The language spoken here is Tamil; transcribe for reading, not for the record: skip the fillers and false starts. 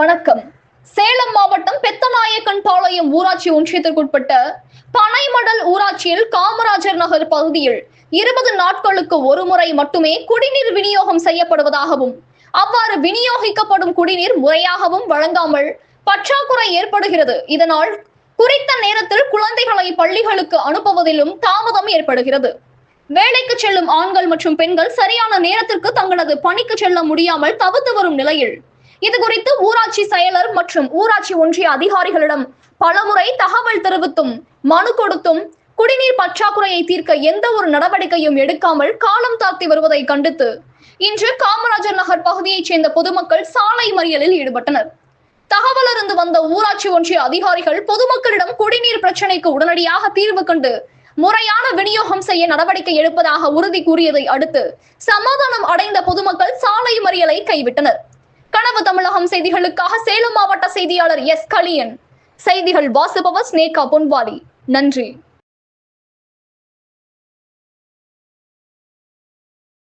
வணக்கம். சேலம் மாவட்டம் பெத்தநாயக்கன் பாளையம் ஊராட்சி ஒன்றியத்திற்குட்பட்ட பனைமடல் ஊராட்சியில் காமராஜர் நகர் பகுதியில் 20 நாட்களுக்கு ஒருமுறை மட்டுமே குடிநீர் விநியோகம் செய்யப்படுவதாகவும், அவ்வாறு விநியோகிக்கப்படும் குடிநீர் முறையாகவும் வழங்காமல் பற்றாக்குறை ஏற்படுகிறது. இதனால் குறித்த நேரத்தில் குழந்தைகளை பள்ளிகளுக்கு அனுப்புவதிலும் தாமதம் ஏற்படுகிறது. வேலைக்கு செல்லும் ஆண்கள் மற்றும் பெண்கள் சரியான நேரத்திற்கு தங்களது பணிக்கு செல்ல முடியாமல் தவித்து வரும் நிலையில் இது குறித்து ஊராட்சி செயலர் மற்றும் ஊராட்சி ஒன்றிய அதிகாரிகளிடம் பலமுறை தகவல் தெரிவித்தும் மனு கொடுத்தும் குடிநீர் பற்றாக்குறையை தீர்க்க எந்த ஒரு நடவடிக்கையும் எடுக்காமல் காலம் தாழ்த்தி வருவதை கண்டித்து இன்று காமராஜர் நகர் பகுதியைச் சேர்ந்த பொதுமக்கள் சாலை மறியலில் ஈடுபட்டனர். தகவல் அறிந்து வந்த ஊராட்சி ஒன்றிய அதிகாரிகள் பொதுமக்களிடம் குடிநீர் பிரச்சனைக்கு உடனடியாக தீர்வு கண்டு முறையான விநியோகம் செய்ய நடவடிக்கை எடுப்பதாக உறுதி கூறியதை அடுத்து சமாதானம் அடைந்த பொதுமக்கள் சாலை மறியலை கைவிட்டனர். கனவு தமிழகம் செய்திகளுக்காக சேலம் மாவட்ட செய்தியாளர் எஸ் கலியன். செய்திகள் வாசிப்பவர் ஸ்னேகா பொன்வாலி. நன்றி.